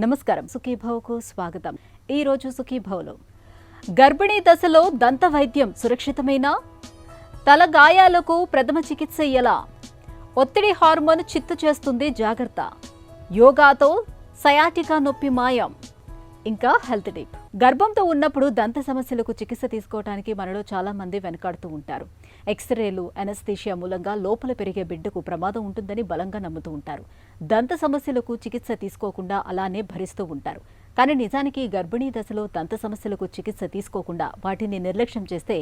నమస్కారం, సుఖీభవకు స్వాగతం. ఈ రోజు సుఖీభవలో గర్భిణీ దశలో దంత వైద్యం సురక్షితమేనా? తల గాయాలకు ప్రథమ చికిత్స ఎలా? ఒత్తిడి హార్మోన్ చిత్తు చేస్తుంది, జాగ్రత్త. యోగాతో సయాటికా నొప్పి మాయం. ఇంకా హెల్త్ టిప్. గర్భంతో ఉన్నప్పుడు దంత సమస్యలకు చికిత్స తీసుకోవడానికి మనలో చాలా మంది వెనకాడుతూ ఉంటారు. ఎక్స్రేలు, అనస్థీషియా మూలంగా లోపల పెరిగే బిడ్డకు ప్రమాదం ఉంటుందని బలంగా నమ్ముతూ ఉంటారు. దంత సమస్యలకు చికిత్స తీసుకోకుండా అలానే భరిస్తూ ఉంటారు. కానీ నిజానికి గర్భిణీ దశలో దంత సమస్యలకు చికిత్స తీసుకోకుండా వాటిని నిర్లక్ష్యం చేస్తే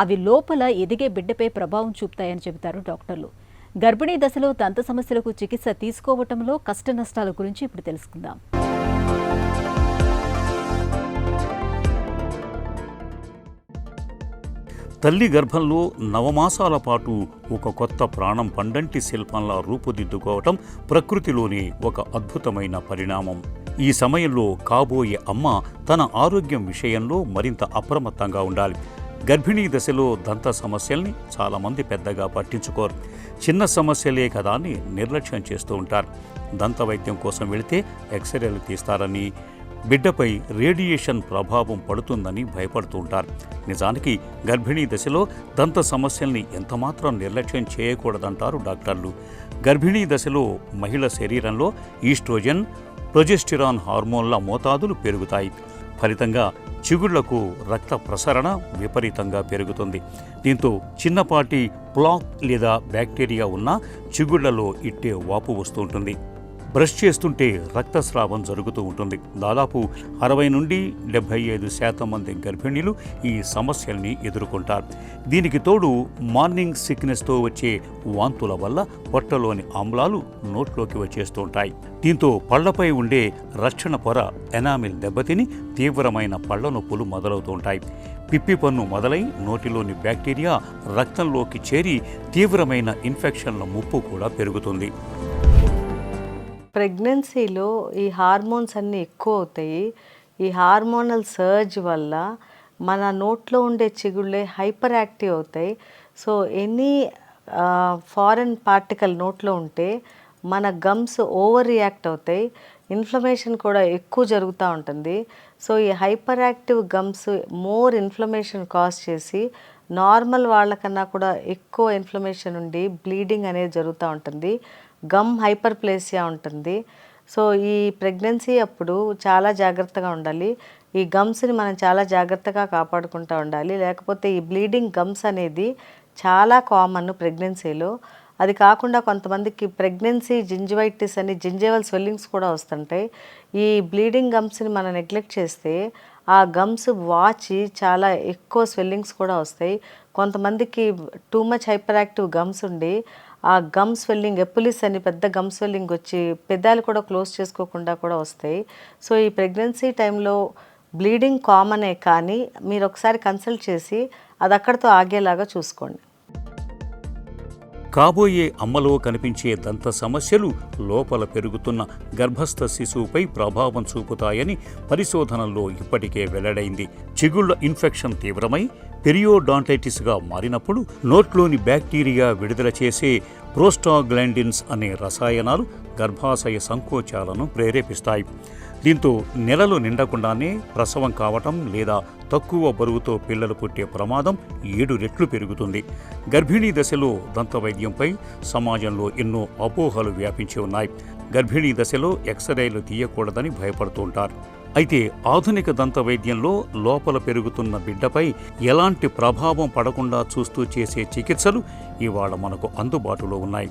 అవి లోపల ఎదిగే బిడ్డపై ప్రభావం చూపుతాయని చెబుతారు డాక్టర్లు. గర్భిణీ దశలో దంత సమస్యలకు చికిత్స తీసుకోవటంలో కష్ట నష్టాల గురించి ఇప్పుడు తెలుసుకుందాం. తల్లి గర్భంలో నవమాసాల పాటు ఒక కొత్త ప్రాణం పండంటి శిల్పంలా రూపుదిద్దుకోవటం ప్రకృతిలోని ఒక అద్భుతమైన పరిణామం. ఈ సమయంలో కాబోయే అమ్మ తన ఆరోగ్యం విషయంలో మరింత అప్రమత్తంగా ఉండాలి. గర్భిణీ దశలో దంత సమస్యల్ని చాలామంది పెద్దగా పట్టించుకోరు. చిన్న సమస్యలే కదా అని నిర్లక్ష్యం చేస్తూ ఉంటారు. దంత వైద్యం కోసం వెళితే ఎక్స్రేలు తీస్తారని, బిడ్డపై రేడియేషన్ ప్రభావం పడుతుందని భయపడుతూ ఉంటారు. నిజానికి గర్భిణీ దశలో దంత సమస్యల్ని ఎంతమాత్రం నిర్లక్ష్యం చేయకూడదంటారు డాక్టర్లు. గర్భిణీ దశలో మహిళ శరీరంలో ఈస్ట్రోజన్, ప్రొజెస్టిరాన్ హార్మోన్ల మోతాదులు పెరుగుతాయి. ఫలితంగా చిగుళ్లకు రక్త ప్రసరణ విపరీతంగా పెరుగుతుంది. దీంతో చిన్నపాటి ప్లాక్ లేదా బ్యాక్టీరియా ఉన్న చిగుళ్లలో ఇట్టే వాపు వస్తుంటుంది. బ్రష్ చేస్తుంటే రక్తస్రావం జరుగుతూ ఉంటుంది. దాదాపు 60 నుండి 75% మంది గర్భిణీలు ఈ సమస్యల్ని ఎదుర్కొంటారు. దీనికి తోడు మార్నింగ్ సిక్నెస్తో వచ్చే వాంతుల వల్ల పొట్టలోని ఆమ్లాలు నోట్లోకి వచ్చేస్తూ ఉంటాయి. దీంతో పళ్లపై ఉండే రక్షణ పొర ఎనామిల్ దెబ్బతిని తీవ్రమైన పళ్ల నొప్పులు మొదలవుతూ ఉంటాయి. పిప్పి పన్ను మొదలై నోటిలోని బ్యాక్టీరియా రక్తంలోకి చేరి తీవ్రమైన ఇన్ఫెక్షన్ల ముప్పు కూడా పెరుగుతుంది. ప్రెగ్నెన్సీలో ఈ హార్మోన్స్ అన్నీ ఎక్కువ అవుతాయి. ఈ హార్మోనల్ సర్జ్ వల్ల మన నోట్లో ఉండే చిగుళ్ళే హైపర్ యాక్టివ్ అవుతాయి. సో ఎనీ ఫారెన్ పార్టికల్ నోట్లో ఉంటే మన గమ్స్ ఓవర్ రియాక్ట్ అవుతాయి. ఇన్ఫ్లమేషన్ కూడా ఎక్కువ జరుగుతూ ఉంటుంది. సో ఈ hyper active gums more inflammation cause చేసి నార్మల్ వాళ్ళకన్నా కూడా ఎక్కువ ఇన్ఫ్లమేషన్ ఉండి బ్లీడింగ్ అనేది జరుగుతూ ఉంటుంది. గమ్ హైపర్ప్లేసియా ఉంటుంది. సో ఈ ప్రెగ్నెన్సీ అప్పుడు చాలా జాగ్రత్తగా ఉండాలి. ఈ గమ్స్ని మనం చాలా జాగ్రత్తగా కాపాడుకుంటూ ఉండాలి. లేకపోతే ఈ బ్లీడింగ్ గమ్స్ అనేది చాలా కామన్ ప్రెగ్నెన్సీలో. అది కాకుండా కొంతమందికి ప్రెగ్నెన్సీ జింజివైటిస్ అని జింజేవల్ స్వెల్లింగ్స్ కూడా వస్తుంటాయి. ఈ బ్లీడింగ్ గమ్స్ని మనం నెగ్లెక్ట్ చేస్తే ఆ గమ్స్ వాచి చాలా ఎక్కువ స్వెల్లింగ్స్ కూడా వస్తాయి. కొంతమందికి too much hyper active gums ఉండి ఆ గమ్ స్వెల్లింగ్, ఎపులిస్ అని పెద్ద గమ్ స్వెల్లింగ్ వచ్చి పెదాలు కూడా క్లోజ్ చేసుకోకుండా కూడా వస్తాయి. సో ఈ ప్రెగ్నెన్సీ టైంలో బ్లీడింగ్ కామనే, కానీ మీరు ఒకసారి కన్సల్ట్ చేసి అది అక్కడితో ఆగేలాగా చూసుకోండి. కాబోయే అమ్మలో కనిపించే దంత సమస్యలు లోపల పెరుగుతున్న గర్భస్థ శిశువుపై ప్రభావం చూపుతాయని పరిశోధనల్లో ఇప్పటికే వెల్లడైంది. చిగుళ్ల ఇన్ఫెక్షన్ తీవ్రమై పెరియోడాంటైటిస్గా మారినప్పుడు నోట్లోని బ్యాక్టీరియా విడుదల చేసే ప్రోస్టాగ్లాండిన్స్ అనే రసాయనాలు గర్భాశయ సంకోచాలను ప్రేరేపిస్తాయి. దీంతో నెలలు నిండకుండానే ప్రసవం కావటం లేదా తక్కువ బరువుతో పిల్లలు పుట్టే ప్రమాదం 7 రెట్లు పెరుగుతుంది. గర్భిణీ దశలో దంత వైద్యంపై సమాజంలో ఎన్నో అపోహలు వ్యాపించి ఉన్నాయి. గర్భిణీ దశలో ఎక్స్రేలు తీయకూడదని భయపడుతూ ఉంటారు. అయితే ఆధునిక దంత వైద్యంలో లోపల పెరుగుతున్న బిడ్డపై ఎలాంటి ప్రభావం పడకుండా చూస్తూ చేసే చికిత్సలు ఇవాళ మనకు అందుబాటులో ఉన్నాయి.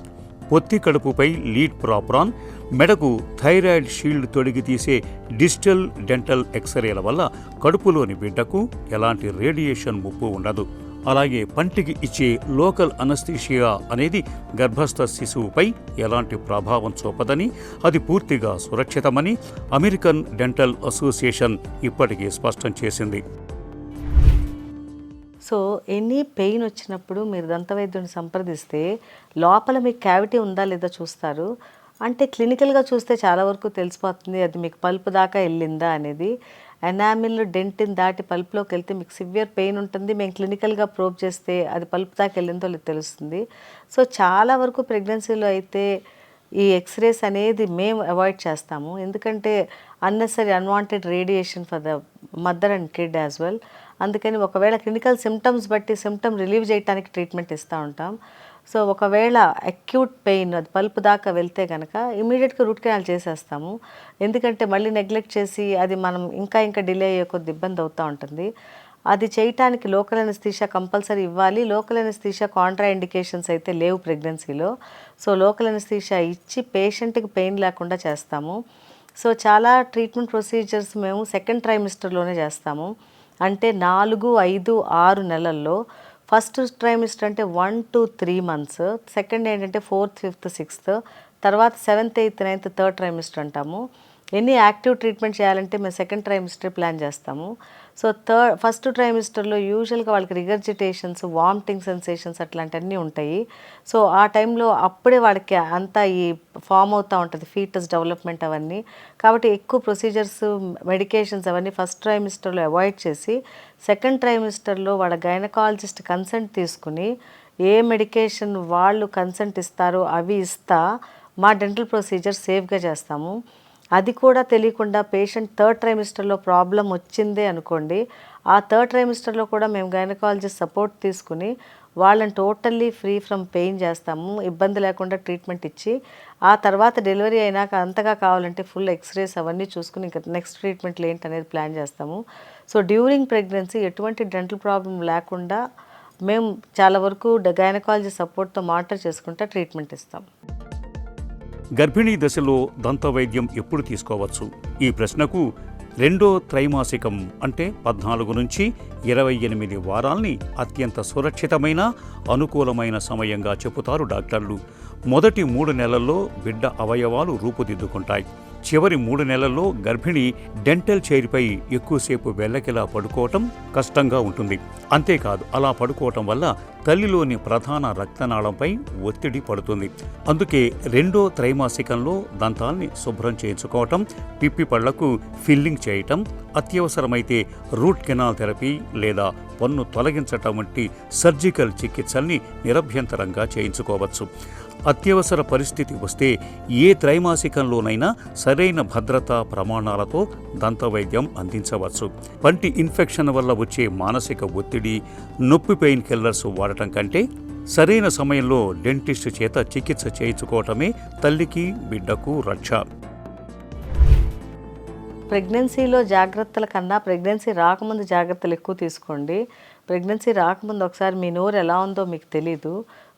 పొత్తి కడుపుపై లీడ్ ప్రాప్రాన్, మెడకు థైరాయిడ్ షీల్డ్ తొడిగి తీసే డిజిటల్ డెంటల్ ఎక్స్రేల వల్ల కడుపులోని బిడ్డకు ఎలాంటి రేడియేషన్ ముప్పు ఉండదు. అలాగే పంటికి ఇచ్చే లోకల్ అనస్థీషియా అనేది గర్భస్థ శిశువుపై ఎలాంటి ప్రభావం చూపదని, అది పూర్తిగా సురక్షితమని అమెరికన్ డెంటల్ అసోసియేషన్ ఇప్పటికీ స్పష్టం చేసింది. సో ఎనీ పెయిన్ వచ్చినప్పుడు మీరు దంతవైద్యుని సంప్రదిస్తే లోపల మీకు క్యావిటీ ఉందా లేదా చూస్తారు. అంటే క్లినికల్గా చూస్తే చాలా వరకు తెలిసిపోతుంది అది మీకు పల్పు దాకా వెళ్ళిందా అనేది. ఎనామిల్ డెంటిన్ దాటి పల్పులోకి వెళ్తే మీకు సివియర్ పెయిన్ ఉంటుంది. మేము క్లినికల్గా ప్రోబ్ చేస్తే అది పల్పు దాకా వెళ్ళిందో లేదు తెలుస్తుంది. సో చాలా వరకు ప్రెగ్నెన్సీలో అయితే ఈ ఎక్స్రేస్ అనేది మేము అవాయిడ్ చేస్తాము. ఎందుకంటే unnecessary unwanted radiation for the mother and kid as well. అందుకని ఒకవేళ క్లినికల్ సిమ్టమ్స్ బట్టి సిమ్టమ్ రిలీవ్ చేయడానికి ట్రీట్మెంట్ ఇస్తూ ఉంటాం. సో ఒకవేళ అక్యూట్ పెయిన్ అది పల్పు దాకా వెళ్తే కనుక ఇమీడియట్గా రూట్ కెనాల్ చేసేస్తాము. ఎందుకంటే మళ్ళీ నెగ్లెక్ట్ చేసి అది మనం ఇంకా డిలే అయ్యే కొద్ది ఇబ్బంది అవుతూ ఉంటుంది. అది చేయటానికి లోకల్ అనస్థీషియా కంపల్సరీ ఇవ్వాలి. లోకల్ అనస్థీషియా కాంట్రా ఇండికేషన్స్ అయితే లేవు ప్రెగ్నెన్సీలో. సో లోకల్ అనస్థీషియా ఇచ్చి పేషెంట్కి పెయిన్ లేకుండా చేస్తాము. సో చాలా ట్రీట్మెంట్ ప్రొసీజర్స్ మేము సెకండ్ ట్రైమిస్టర్లోనే చేస్తాము. అంటే 4, 5, 6 నెలల్లో. ఫస్ట్ ట్రైమిస్టర్ అంటే 1 to 3 months, సెకండ్ ఏంటంటే 4th, 5th, 6th, తర్వాత 7th, 8th, 9th third trimester అంటాము. ఎనీ యాక్టివ్ ట్రీట్మెంట్ చేయాలంటే మేము సెకండ్ ట్రైమిస్టర్ ప్లాన్ చేస్తాము. సో ఫస్ట్ ట్రైమిస్టర్లో యూజువల్గా వాళ్ళకి రిగర్జిటేషన్స్, వామిటింగ్ సెన్సేషన్స్ అట్లాంటివన్నీ ఉంటాయి. సో ఆ టైంలో అప్పుడే వాడికి అంతా ఈ ఫామ్ అవుతూ ఉంటుంది ఫీటస్ డెవలప్మెంట్ అవన్నీ. కాబట్టి ఎక్కువ ప్రొసీజర్స్, మెడికేషన్స్ అవన్నీ ఫస్ట్ ట్రైమిస్టర్లో అవాయిడ్ చేసి సెకండ్ ట్రైమిస్టర్లో వాళ్ళ గైనకాలజిస్ట్ కన్సెంట్ తీసుకుని ఏ మెడికేషన్ వాళ్ళు కన్సెంట్ ఇస్తారో అవి ఇస్తా మా డెంటల్ ప్రొసీజర్ సేఫ్గా చేస్తాము. అది కూడా తెలియకుండా పేషెంట్ థర్డ్ ట్రైమిస్టర్లో ప్రాబ్లం వచ్చిందే అనుకోండి, ఆ థర్డ్ ట్రైమిస్టర్లో కూడా మేము గైనకాలజిస్ట్ సపోర్ట్ తీసుకుని వాళ్ళని టోటల్లీ ఫ్రీ ఫ్రమ్ పెయిన్ చేస్తాము. ఇబ్బంది లేకుండా ట్రీట్మెంట్ ఇచ్చి ఆ తర్వాత డెలివరీ అయినాక అంతగా కావాలంటే ఫుల్ ఎక్స్రేస్ అవన్నీ చూసుకుని ఇంకా నెక్స్ట్ ట్రీట్మెంట్లు ఏంటి అనేది ప్లాన్ చేస్తాము. సో డ్యూరింగ్ ప్రెగ్నెన్సీ ఎటువంటి డెంటల్ ప్రాబ్లం లేకుండా మేము చాలా వరకు గైనకాలజీ సపోర్ట్తో మానిటర్ చేసుకుంటా ట్రీట్మెంట్ ఇస్తాం. గర్భిణీ దశలో దంతవైద్యం ఎప్పుడు తీసుకోవచ్చు? ఈ ప్రశ్నకు రెండో త్రైమాసికం అంటే 14 నుంచి 28 వారాల్ని అత్యంత సురక్షితమైన, అనుకూలమైన సమయంగా చెబుతారు డాక్టర్లు. మొదటి 3 నెలల్లో బిడ్డ అవయవాలు రూపుదిద్దుకుంటాయి. చివరి 3 నెలల్లో గర్భిణి డెంటల్ చైర్పై ఎక్కువసేపు వెల్లకిలా పడుకోవటం కష్టంగా ఉంటుంది. అంతేకాదు, అలా పడుకోవటం వల్ల తల్లిలోని ప్రధాన రక్తనాళంపై ఒత్తిడి పడుతుంది. అందుకే రెండో త్రైమాసికంలో దంతాల్ని శుభ్రం చేయించుకోవటం, పిప్పి పళ్లకు ఫిల్లింగ్ చేయటం, అత్యవసరమైతే రూట్ కెనాల్ థెరపీ లేదా పన్ను తొలగించటం వంటి సర్జికల్ చికిత్సల్ని నిరభ్యంతరంగా చేయించుకోవచ్చు. అత్యవసర పరిస్థితి వస్తే ఏ త్రైమాసికంలోనైనా సరైన భద్రతా ప్రమాణాలతో దంతవైద్యం అందించవచ్చు. పంటి ఇన్ఫెక్షన్ వల్ల వచ్చే మానసిక ఒత్తిడి, నొప్పి పెయిన్ కిల్లర్స్ వాడటం కంటే సరైన సమయంలో డెంటిస్ట్ చేత చికిత్స చేయించుకోవటమే తల్లికి బిడ్డకు రక్ష. ప్రెగ్నెన్సీలో జాగ్రత్తల కన్నా ప్రెగ్నెన్సీ రాకముందు జాగ్రత్తలు ఎక్కువ తీసుకోండి. ప్రెగ్నెన్సీ రాకముందు ఒకసారి మీ నోరు ఎలా ఉందో మీకు తెలీదు,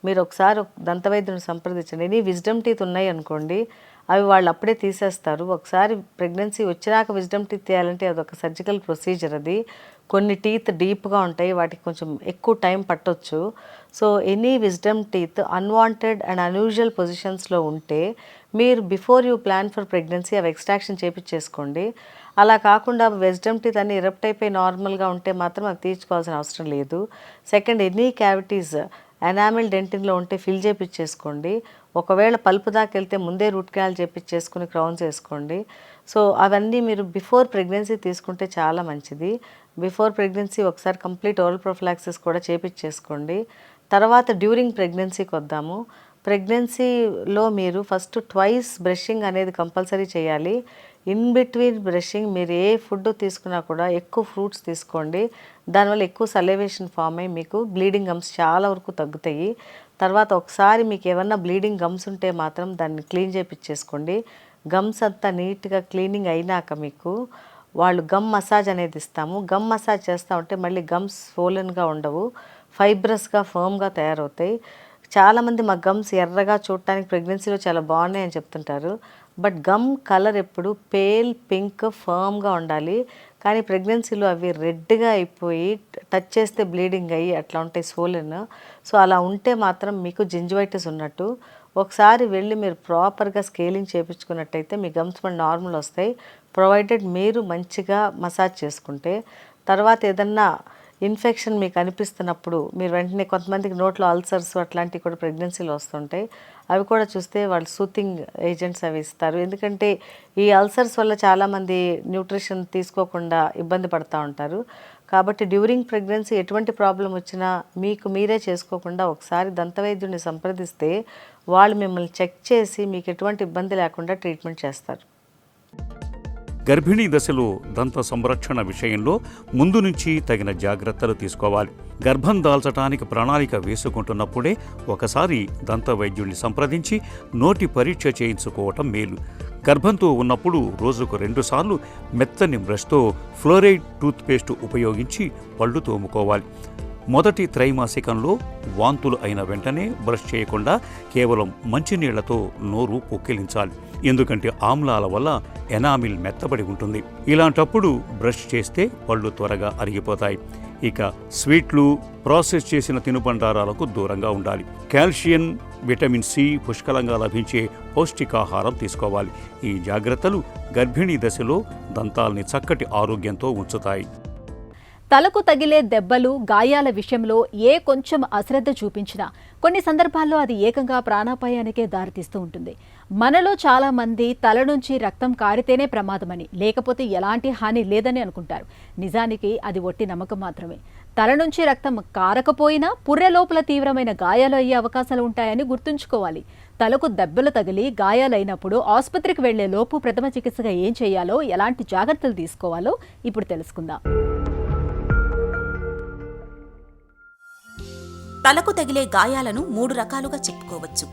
మీరు ఒకసారి దంతవైద్యుని సంప్రదించండి. ఎనీ విజ్డమ్ టీత్ ఉన్నాయి అనుకోండి, అవి వాళ్ళు అప్పుడే తీసేస్తారు. ఒకసారి ప్రెగ్నెన్సీ వచ్చినాక విజ్డమ్ టీత్ తీయాలంటే అదొక సర్జికల్ ప్రొసీజర్. అది కొన్ని టీత్ డీప్గా ఉంటాయి, వాటికి కొంచెం ఎక్కువ టైం పట్టొచ్చు. So any wisdom teeth unwanted and unusual పొజిషన్స్లో ఉంటే మీరు before you plan for pregnancy అవి ఎక్స్ట్రాక్షన్ చేయించేసుకోండి. అలా కాకుండా విజ్డమ్ టీత్ అన్ని ఎరప్ట్ అయిపోయి నార్మల్గా ఉంటే మాత్రం అది తీర్చుకోవాల్సిన అవసరం లేదు. సెకండ్, ఎనీ క్యావిటీస్ ఎనామిల్ డెంటింగ్లో ఉంటే ఫిల్ చేయించేసుకోండి. ఒకవేళ పల్పు దాకా వెళ్తే ముందే రూట్ కెనాల్ చేయించేసుకుని క్రౌన్స్ వేసుకోండి. సో అవన్నీ మీరు బిఫోర్ ప్రెగ్నెన్సీ తీసుకుంటే చాలా మంచిది. బిఫోర్ ప్రెగ్నెన్సీ ఒకసారి కంప్లీట్ ఓరల్ ప్రొఫిలాక్సిస్ కూడా చేయించేసుకోండి. తర్వాత డ్యూరింగ్ ప్రెగ్నెన్సీకి వద్దాము. ప్రెగ్నెన్సీలో మీరు ఫస్ట్ ట్వైస్ బ్రషింగ్ అనేది కంపల్సరీ చేయాలి. ఇన్ బిట్వీన్ బ్రషింగ్ మీరు ఏ ఫుడ్ తీసుకున్నా కూడా ఎక్కువ ఫ్రూట్స్ తీసుకోండి. దానివల్ల ఎక్కువ సలైవేషన్ ఫామ్ అయ్యి మీకు బ్లీడింగ్ గమ్స్ చాలా వరకు తగ్గుతాయి. తర్వాత ఒకసారి మీకు ఏమన్నా బ్లీడింగ్ గమ్స్ ఉంటే మాత్రం దాన్ని క్లీన్ చేయించేసుకోండి. గమ్స్ అంతా నీట్గా క్లీనింగ్ అయినాక మీకు వాళ్ళు గమ్ మసాజ్ అనేది ఇస్తాము. గమ్ మసాజ్ చేస్తూ ఉంటే మళ్ళీ గమ్స్ స్వోలన్గా ఉండవు, ఫైబ్రస్గా ఫర్మ్గా తయారవుతాయి. చాలామంది మా గమ్స్ ఎర్రగా చూడటానికి ప్రెగ్నెన్సీలో చాలా బాగున్నాయి అని చెప్తుంటారు. బట్ గమ్ కలర్ ఎప్పుడు పేల్ పింక్ ఫర్మ్గా ఉండాలి. కానీ ప్రెగ్నెన్సీలో అవి రెడ్గా అయిపోయి టచ్ చేస్తే బ్లీడింగ్ అయ్యి అట్లా ఉంటాయి స్వోలెన్. సో అలా ఉంటే మాత్రం మీకు జింజివైటిస్ ఉన్నట్టు. ఒకసారి వెళ్ళి మీరు ప్రాపర్గా స్కేలింగ్ చేయించుకున్నట్టయితే మీ గమ్స్ మన నార్మల్ వస్తాయి, ప్రొవైడెడ్ మీరు మంచిగా మసాజ్ చేసుకుంటే. తర్వాత ఏదన్నా ఇన్ఫెక్షన్ మీకు అనిపిస్తున్నప్పుడు మీరు వెంటనే, కొంతమందికి నోట్లో అల్సర్స్ అట్లాంటివి కూడా ప్రెగ్నెన్సీలో వస్తుంటాయి, అవి కూడా చూస్తే వాళ్ళు సూతింగ్ ఏజెంట్స్ అవి ఇస్తారు. ఎందుకంటే ఈ అల్సర్స్ వల్ల చాలామంది న్యూట్రిషన్ తీసుకోకుండా ఇబ్బంది పడుతూ ఉంటారు. కాబట్టి డ్యూరింగ్ ప్రెగ్నెన్సీ ఎటువంటి ప్రాబ్లం వచ్చినా మీకు మీరే చేసుకోకుండా ఒకసారి దంతవైద్యుడిని సంప్రదిస్తే వాళ్ళు మిమ్మల్ని చెక్ చేసి మీకు ఎటువంటి ఇబ్బంది లేకుండా ట్రీట్మెంట్ చేస్తారు. గర్భిణీ దశలో దంత సంరక్షణ విషయంలో ముందు నుంచి తగిన జాగ్రత్తలు తీసుకోవాలి. గర్భం దాల్చడానికి ప్రణాళిక వేసుకుంటున్నప్పుడే ఒకసారి దంత వైద్యుడిని సంప్రదించి నోటి పరీక్ష చేయించుకోవటం మేలు. గర్భంతో ఉన్నప్పుడు రోజుకు 2 సార్లు మెత్తని బ్రష్తో ఫ్లోరైడ్ టూత్పేస్ట్ ఉపయోగించి పళ్ళు తోముకోవాలి. మొదటి త్రైమాసికంలో వాంతులు అయిన వెంటనే బ్రష్ చేయకుండా కేవలం మంచినీళ్లతో నోరు పొక్కిలించాలి. ఎందుకంటే ఆమ్లాల వల్ల ఎనామిల్ మెత్తబడి ఉంటుంది. ఇలాంటప్పుడు బ్రష్ చేస్తే పళ్ళు త్వరగా అరిగిపోతాయి. ఇక స్వీట్లు, ప్రాసెస్ చేసిన తినుబండారాలకు దూరంగా ఉండాలి. కాల్షియం, విటమిన్ సి పుష్కలంగా లభించే పౌష్టికాహారం తీసుకోవాలి. ఈ జాగ్రత్తలు గర్భిణీ దశలో దంతాల్ని చక్కటి ఆరోగ్యంతో ఉంచుతాయి. తలకు తగిలే దెబ్బలు, గాయాల విషయంలో కొంచెం అశ్రద్ధ చూపించినా కొన్ని సందర్భాల్లో అది ఏకంగా ప్రాణాపాయానికే దారితీస్తూ ఉంటుంది. మనలో చాలా మంది తల నుంచి రక్తం కారితేనే ప్రమాదమని, లేకపోతే ఎలాంటి హాని లేదని అనుకుంటారు. నిజానికి అది ఒట్టి నమ్మకం మాత్రమే. తల నుంచి రక్తం కారకపోయినా పుర్రె లోపల తీవ్రమైన గాయాలు అయ్యే అవకాశాలు ఉంటాయని గుర్తుంచుకోవాలి. తలకు దెబ్బలు తగిలి గాయాలైనప్పుడు ఆసుపత్రికి వెళ్లే లోపు ప్రథమ చికిత్సగా ఏం చేయాలో, ఎలాంటి జాగ్రత్తలు తీసుకోవాలో ఇప్పుడు తెలుసుకుందాం. తలకు తగిలే గాయాలను 3 రకాలుగా చెప్పుకోవచ్చు.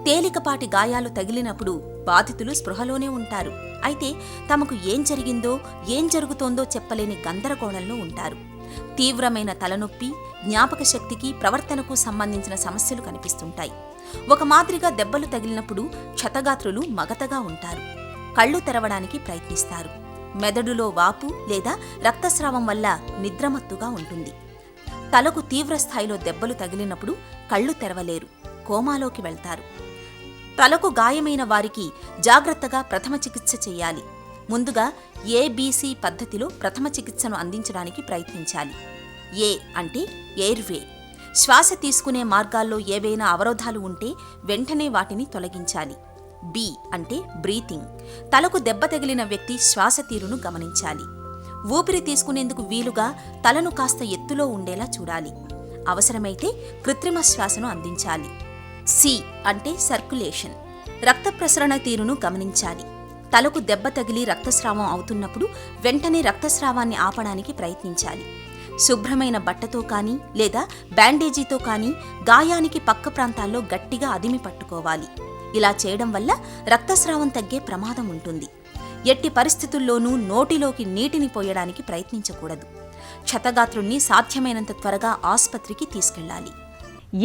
తేలికపాటి గాయాలు తగిలినప్పుడు బాధితులు స్పృహలోనే ఉంటారు. అయితే తమకు ఏం జరిగిందో, ఏం జరుగుతోందో చెప్పలేని గందరగోళంలో ఉంటారు. తీవ్రమైన తలనొప్పి, జ్ఞాపక శక్తికి, ప్రవర్తనకు సంబంధించిన సమస్యలు కనిపిస్తుంటాయి. ఒక మాదిరిగా దెబ్బలు తగిలినప్పుడు క్షతగాత్రులు మగతగా ఉంటారు. కళ్ళు తెరవడానికి ప్రయత్నిస్తారు. మెదడులో వాపు లేదా రక్తస్రావం వల్ల నిద్రమత్తుగా ఉంటుంది. తలకు తీవ్రస్థాయిలో దెబ్బలు తగిలినప్పుడు కళ్ళు తెరవలేరు, కోమాలోకి వెళ్తారు. తలకు గాయమైన వారికి జాగ్రత్తగా ప్రథమ చికిత్స చేయాలి. ముందుగా ABC పద్ధతిలో ప్రథమ చికిత్సను అందించడానికి ప్రయత్నించాలి. ఏ అంటే ఎయిర్వే. శ్వాస తీసుకునే మార్గాల్లో ఏవైనా అవరోధాలు ఉంటే వెంటనే వాటిని తొలగించాలి. B అంటే బ్రీతింగ్. తలకు దెబ్బ తగిలిన వ్యక్తి శ్వాస తీరును గమనించాలి. ఊపిరి తీసుకునేందుకు వీలుగా తలను కాస్త ఎత్తులో ఉండేలా చూడాలి. అవసరమైతే కృత్రిమ శ్వాసను అందించాలి. C అంటే సర్క్యులేషన్. రక్త ప్రసరణ తీరును గమనించాలి. తలకు దెబ్బ తగిలి రక్తస్రావం అవుతున్నప్పుడు వెంటనే రక్తస్రావాన్ని ఆపడానికి ప్రయత్నించాలి. శుభ్రమైన బట్టతో కానీ లేదా బ్యాండేజీతో కానీ గాయానికి పక్క ప్రాంతాల్లో గట్టిగా అదిమి పట్టుకోవాలి. ఇలా చేయడం వల్ల రక్తస్రావం తగ్గే ప్రమాదం ఉంటుంది. ఎట్టి పరిస్థితుల్లోనూ నోటిలోకి నీటిని పోయడానికి ప్రయత్నించకూడదు. క్షతగాత్రుణ్ణి సాధ్యమైనంత త్వరగా ఆసుపత్రికి తీసుకెళ్లాలి.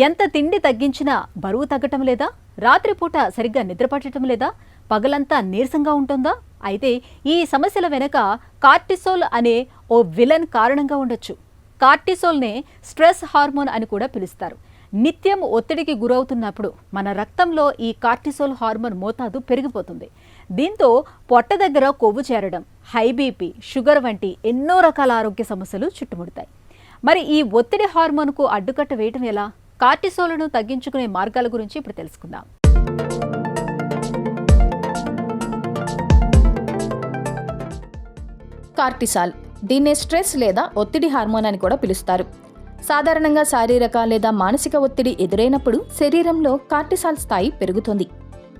ఎంత తిండి తగ్గించినా బరువు తగ్గటం లేదా? రాత్రిపూట సరిగ్గా నిద్రపట్టడం లేదా? పగలంతా నీరసంగా ఉంటుందా? అయితే ఈ సమస్యల వెనుక కార్టిసోల్ అనే ఓ విలన్ కారణంగా ఉండొచ్చు. కార్టిసోల్నే స్ట్రెస్ హార్మోన్ అని కూడా పిలుస్తారు. నిత్యం ఒత్తిడికి గురవుతున్నప్పుడు మన రక్తంలో ఈ కార్టిసోల్ హార్మోన్ మోతాదు పెరిగిపోతుంది. దీంతో పొట్ట దగ్గర కొవ్వు చేరడం, హై బీపీ, షుగర్ వంటి ఎన్నో రకాల ఆరోగ్య సమస్యలు చుట్టుముడతాయి. మరి ఈ ఒత్తిడి హార్మోన్కు అడ్డుకట్ట వేయటం ఎలా? కార్టిసోల్ను తగ్గించుకునే మార్గాల గురించి ఇప్పుడు తెలుసుకుందాం. కార్టిసాల్, దీన్నే స్ట్రెస్ లేదా ఒత్తిడి హార్మోన్ అని కూడా పిలుస్తారు. సాధారణంగా శారీరక లేదా మానసిక ఒత్తిడి ఎదురైనప్పుడు శరీరంలో కార్టిసాల్ స్థాయి పెరుగుతుంది.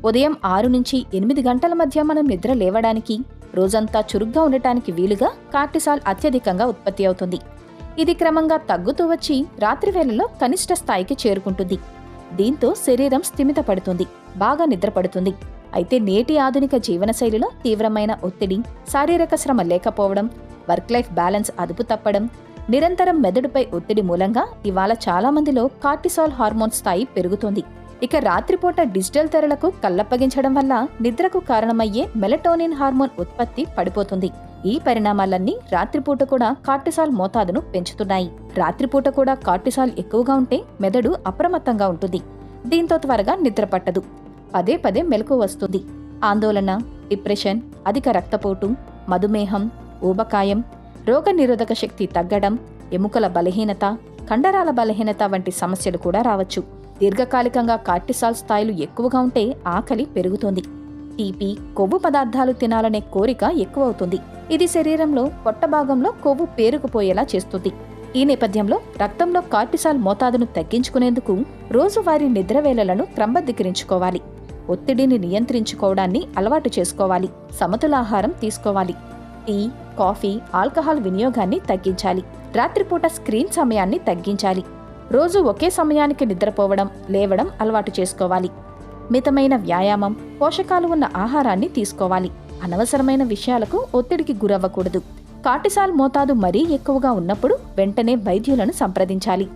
ఉదయం 6 నుంచి 8 గంటల మధ్య మనం నిద్ర లేవడానికి, రోజంతా చురుగ్గా ఉండటానికి వీలుగా కార్టిసాల్ అత్యధికంగా ఉత్పత్తి అవుతుంది. ఇది క్రమంగా తగ్గుతూ వచ్చి రాత్రి వేళల్లో కనిష్ట స్థాయికి చేరుకుంటుంది. దీంతో శరీరం స్థిమితపడుతుంది, బాగా నిద్రపడుతుంది. అయితే నేటి ఆధునిక జీవనశైలిలో తీవ్రమైన ఒత్తిడి, శారీరక శ్రమ లేకపోవడం, వర్క్ లైఫ్ బ్యాలెన్స్ అదుపు తప్పడం, నిరంతరం మెదడుపై ఒత్తిడి మూలంగా ఇవాళ చాలా మందిలో కార్టిసాల్ హార్మోన్ స్థాయి పెరుగుతోంది. ఇక రాత్రిపూట డిజిటల్ తెరలకు కళ్ళప్పగించడం వల్ల నిద్రకు కారణమయ్యే మెలటోనిన్ హార్మోన్ ఉత్పత్తి పడిపోతుంది. ఈ పరిణామాలన్నీ రాత్రిపూట కూడా కార్టిసాల్ మోతాదును పెంచుతున్నాయి. రాత్రిపూట కూడా కార్టిసాల్ ఎక్కువగా ఉంటే మెదడు అప్రమత్తంగా ఉంటుంది. దీంతో త్వరగా నిద్ర పట్టదు, పదే పదే మెలకువ వస్తుంది. ఆందోళన, డిప్రెషన్, అధిక రక్తపోటు, మధుమేహం, ఊబకాయం, రోగనిరోధక శక్తి తగ్గడం, ఎముకల బలహీనత, కండరాల బలహీనత వంటి సమస్యలు కూడా రావచ్చు. దీర్ఘకాలికంగా కార్టిసాల్ స్థాయిలు ఎక్కువగా ఉంటే ఆకలి పెరుగుతోంది. తీపి, కొవ్వు పదార్థాలు తినాలనే కోరిక ఎక్కువవుతుంది. ఇది శరీరంలో పొట్ట భాగంలో కొవ్వు పేరుకుపోయేలా చేస్తుంది. ఈ నేపథ్యంలో రక్తంలో కార్టిసాల్ మోతాదును తగ్గించుకునేందుకు రోజువారీ నిద్రవేళలను క్రమబద్ధీకరించుకోవాలి. ఒత్తిడిని నియంత్రించుకోవడాన్ని అలవాటు చేసుకోవాలి. సమతులాహారం తీసుకోవాలి. టీ, కాఫీ, ఆల్కహాల్ వినియోగాన్ని తగ్గించాలి. రాత్రిపూట స్క్రీన్ సమయాన్ని తగ్గించాలి. రోజు ఒకే సమయానికి నిద్రపోవడం, లేవడం అలవాటు చేసుకోవాలి. మితమైన వ్యాయామం, పోషకాలు ఉన్న ఆహారాన్ని తీసుకోవాలి. అనవసరమైన విషయాలకు ఒత్తిడికి గురవ్వకూడదు. కార్టిసాల్ మోతాదు మరీ ఎక్కువగా ఉన్నప్పుడు వెంటనే వైద్యులను సంప్రదించాలి.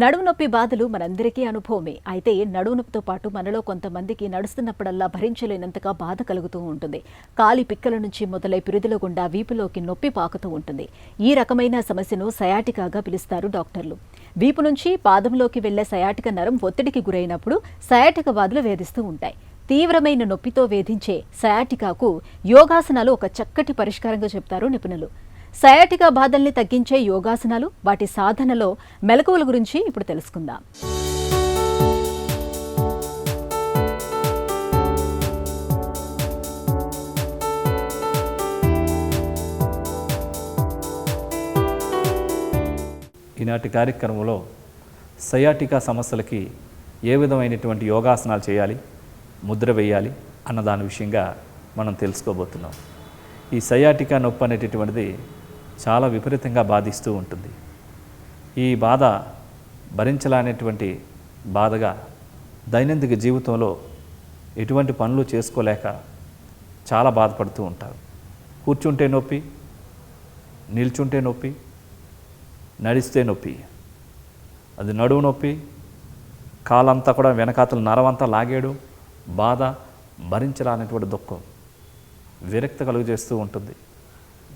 నడుము నొప్పి బాధలు మనందరికీ అనుభవమే. అయితే నడుము నొప్పితో పాటు మనలో కొంతమందికి నడుస్తున్నప్పుడల్లా భరించలేనంతగా బాధ కలుగుతూ ఉంటుంది. కాలి పిక్కల నుంచి మొదలై పిరుదుల గుండా వీపులోకి నొప్పి పాకుతూ ఉంటుంది. ఈ రకమైన సమస్యను సయాటికాగా పిలుస్తారు డాక్టర్లు. వీపు నుంచి పాదంలోకి వెళ్లే సయాటిక నరం ఒత్తిడికి గురైనప్పుడు సయాటిక బాధలు వేధిస్తూ ఉంటాయి. తీవ్రమైన నొప్పితో వేధించే సయాటికాకు యోగాసనాలు ఒక చక్కటి పరిష్కారంగా చెప్తారు నిపుణులు. సయాటికా బాధల్ని తగ్గించే యోగాసనాలు, వాటి సాధనలో మెలకువల గురించి ఇప్పుడు తెలుసుకుందాం. ఈనాటి కార్యక్రమంలో సయాటికా సమస్యలకి ఏ విధమైనటువంటి యోగాసనాలు చేయాలి, ముద్ర వేయాలి అన్న దాని విషయంగా మనం తెలుసుకోబోతున్నాం. ఈ సయాటికా నొప్పి అనేటటువంటిది చాలా విపరీతంగా బాధిస్తూ ఉంటుంది. ఈ బాధ భరించలేనటువంటి బాధగా దైనందిక జీవితంలో ఎటువంటి పనులు చేసుకోలేక చాలా బాధపడుతూ ఉంటారు. కూర్చుంటే నొప్పి, నిల్చుంటే నొప్పి, నడిస్తే నొప్పి, అది నడువు నొప్పి, కాలంతా కూడా వెనకాతల నరవంతా లాగేడు, బాధ, భరించరానటువంటి దుఃఖం, విరక్తి కలుగజేస్తూ ఉంటుంది.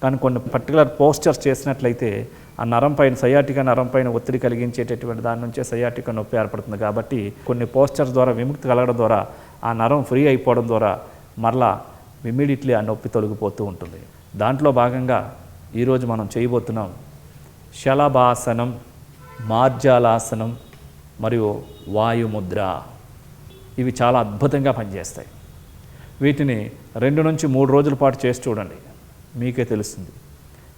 కానీ కొన్ని పర్టికులర్ పోస్చర్స్ చేసినట్లయితే ఆ నరం పైన, సయాటికా నరం పైన ఒత్తిడి కలిగించేటటువంటి దాని నుంచే సయాటికా నొప్పి ఏర్పడుతుంది. కాబట్టి కొన్ని పోస్చర్స్ ద్వారా విముక్తి కలగడం ద్వారా ఆ నరం ఫ్రీ అయిపోవడం ద్వారా మరలా ఇమ్మీడియట్లీ ఆ నొప్పి తొలగిపోతూ ఉంటుంది. దాంట్లో భాగంగా ఈరోజు మనం చేయబోతున్నాం శలభాసనం, మార్జాలాసనం మరియు వాయుముద్ర. ఇవి చాలా అద్భుతంగా పనిచేస్తాయి. వీటిని 2 నుంచి 3 రోజుల పాటు చేసి చూడండి, మీకే తెలుస్తుంది.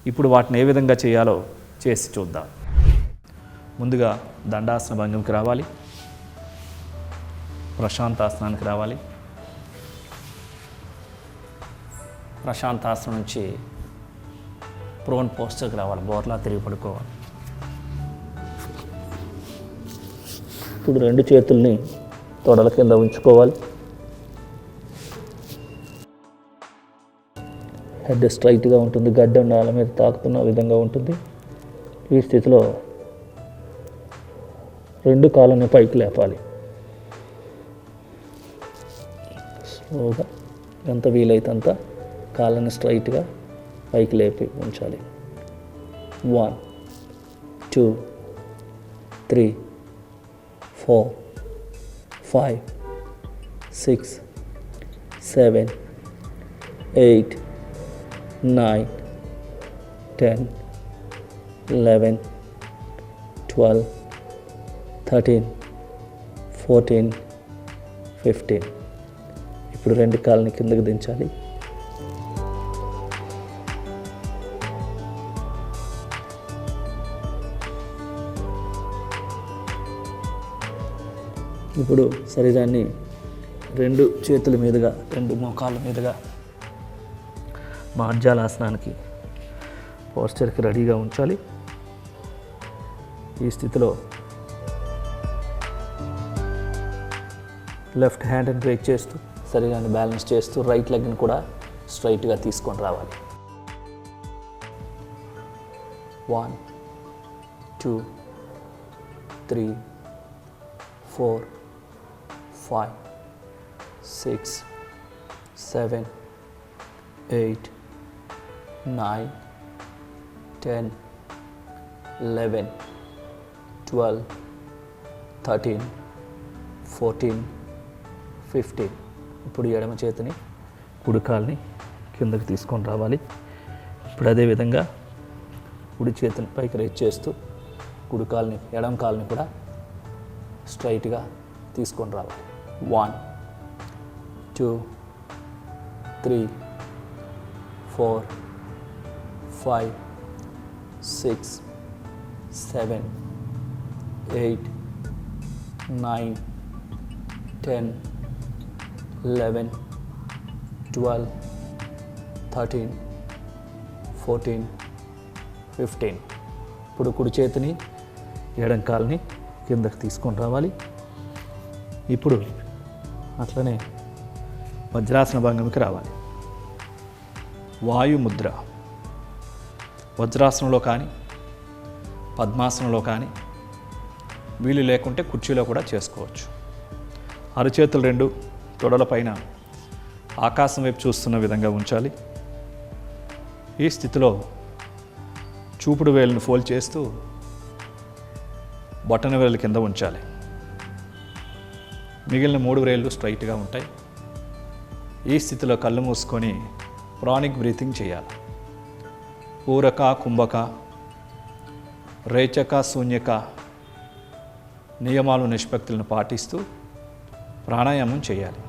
ఇప్పుడు వాటిని ఏ విధంగా చేయాలో చేసి చూద్దాం. ముందుగా దండాసన భంగిమకి రావాలి, ప్రశాంతాసనానికి రావాలి. ప్రశాంతాసనం నుంచి ప్రోన్ పోస్చర్కి రావాలి, బోర్లా తిరిగి పడుకోవాలి. ఇప్పుడు 2 చేతుల్ని తొడల కింద ఉంచుకోవాలి. హెడ్ స్ట్రైట్గా ఉంటుంది, గడ్డం నేల మీద తాకుతున్న విధంగా ఉంటుంది. ఈ స్థితిలో 2 కాళ్ళని పైకి లేపాలి. స్లోగా ఎంత వీలైతే అంత కాళ్ళని స్ట్రైట్గా పైకి లేపి ఉంచాలి. 1 2 3 4 5 6 7 8 9 10 11 12 13 14 15. ఇప్పుడు 2 కాళ్ళని కిందకి దించాలి. ఇప్పుడు శరీరాన్ని 2 చేతుల మీదుగా, 2 మోకాళ్ళ మీదుగా మార్జాలాసనానికి పోస్చర్కి రెడీగా ఉంచాలి. ఈ స్థితిలో లెఫ్ట్ హ్యాండ్ని బ్రేక్ చేస్తూ శరీరాన్ని బ్యాలెన్స్ చేస్తూ రైట్ లెగ్ని కూడా స్ట్రైట్గా తీసుకొని రావాలి. 1 2 3 4 5 6 7 8 9 10 11 12 13 14 15. ఇప్పుడు ఎడమ చేతిని, కుడి కాల్ని కిందకి తీసుకొని రావాలి. ఇప్పుడు అదేవిధంగా కుడి చేతిని పైకి రేట్ చేస్తూ కుడి కాల్ని, ఎడమ కాల్ని కూడా స్ట్రైట్గా తీసుకొని రావాలి. 1 2 3, 4, 5, 6, 7, 8, 9, 10, 11, 12, 13, 14, 15. ఇప్పుడు కుడి చేతిని ఎడం కాలుని కిందకి తీసుకొని రావాలి. ఇప్పుడు అట్లనే వజ్రాసన భంగంకి రావాలి. వాయు ముద్ర. వజ్రాసనంలో కానీ పద్మాసనంలో కానీ వీలు లేకుంటే కుర్చీలో కూడా చేసుకోవచ్చు. అరచేతులు రెండు తొడల పైన ఆకాశం వైపు చూస్తున్న విధంగా ఉంచాలి. ఈ స్థితిలో చూపుడు వేలును ఫోల్డ్ చేస్తూ బొటన వేలు కింద ఉంచాలి. మిగిలిన 3 వేళ్ళు స్ట్రైట్గా ఉంటాయి. ఈ స్థితిలో కళ్ళు మూసుకొని ప్రాణిక్ బ్రీతింగ్ చేయాలి. పూరక, కుంభక, రేచక, శూన్యక నియమాలు నిష్పత్తులను పాటిస్తూ ప్రాణాయామం చేయాలి.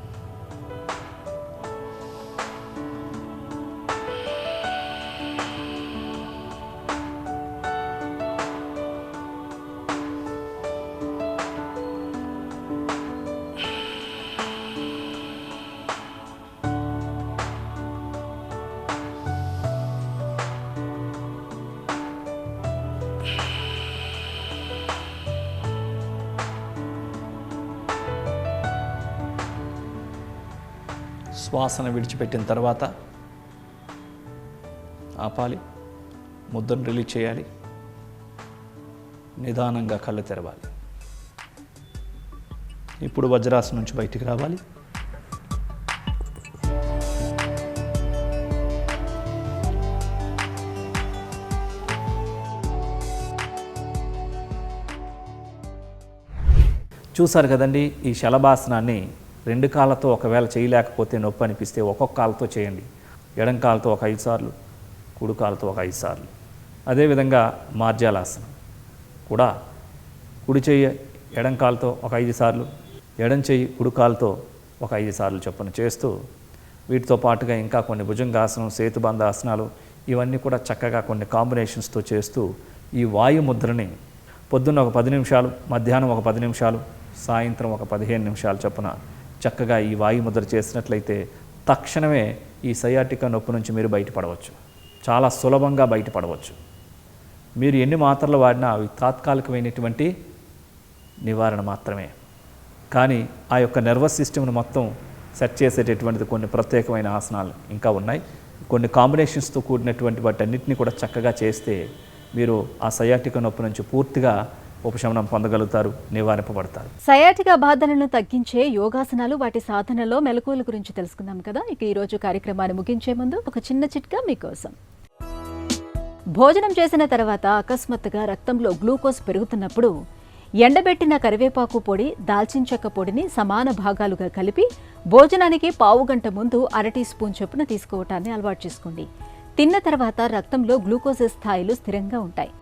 శ్వాసను విడిచిపెట్టిన తర్వాత ఆపాలి. ముద్దను రిలీజ్ చేయాలి. నిదానంగా కళ్ళు తెరవాలి. ఇప్పుడు వజ్రాసనం నుంచి బయటికి రావాలి. చూసారు కదండి, ఈ శలభాసనాన్ని 2 కాళ్ళతో ఒకవేళ చేయలేకపోతే నొప్పి అనిపిస్తే ఒక్కొక్క కాలుతో చేయండి. ఎడం కాలుతో ఒక 5 సార్లు, కుడి కాలుతో ఒక 5 సార్లు. అదేవిధంగా మార్జాలాసనం కూడా కుడి చెయ్యి ఎడం కాలుతో ఒక 5 సార్లు, ఎడం చెయ్యి కుడి కాలుతో ఒక 5 సార్లు చొప్పున చేస్తూ వీటితో పాటుగా ఇంకా కొన్ని భుజంగాసనం, సేతుబంధాసనాలు ఇవన్నీ కూడా చక్కగా కొన్ని కాంబినేషన్స్తో చేస్తూ ఈ వాయు ముద్రని పొద్దున్న ఒక 10 నిమిషాలు, మధ్యాహ్నం ఒక 10 నిమిషాలు, సాయంత్రం ఒక 15 నిమిషాలు చొప్పున చక్కగా ఈ వాయు ముద్ర చేసినట్లయితే తక్షణమే ఈ సయాటికా నొప్పి నుంచి మీరు బయటపడవచ్చు. చాలా సులభంగా బయటపడవచ్చు. మీరు ఎన్ని మాత్రలు వాడినా అవి తాత్కాలికమైనటువంటి నివారణ మాత్రమే. కానీ ఆ యొక్క నర్వస్ సిస్టమ్ను మొత్తం సెట్ చేసేటటువంటిది కొన్ని ప్రత్యేకమైన ఆసనాలు ఇంకా ఉన్నాయి. కొన్ని కాంబినేషన్స్తో కూడినటువంటి వాటన్నిటిని కూడా చక్కగా చేస్తే మీరు ఆ సయాటికా నొప్పి నుంచి పూర్తిగా ఉపశమనం పొందగలుగుతారు, నివారింపబడతారు. సయాటికా బాధలను తగ్గించే యోగాసనాలు, వాటి సాధనలో మెలకువల గురించి తెలుసుకుందాం కదా. ఇక ఈరోజు కార్యక్రమాన్ని ముగించే ముందు ఒక చిన్న చిట్కా మీకోసం. భోజనం చేసిన తర్వాత అకస్మాత్తుగా రక్తంలో గ్లూకోజ్ పెరుగుతున్నప్పుడు ఎండబెట్టిన కరివేపాకు పొడి, దాల్చిన చెక్క పొడిని సమాన భాగాలుగా కలిపి భోజనానికి 1/2 గంట ముందు 1/2 టీ స్పూన్ చొప్పున తీసుకోవటాన్ని అలవాటు చేసుకోండి. తిన్న తర్వాత రక్తంలో గ్లూకోజ్ స్థాయిలు స్థిరంగా ఉంటాయి.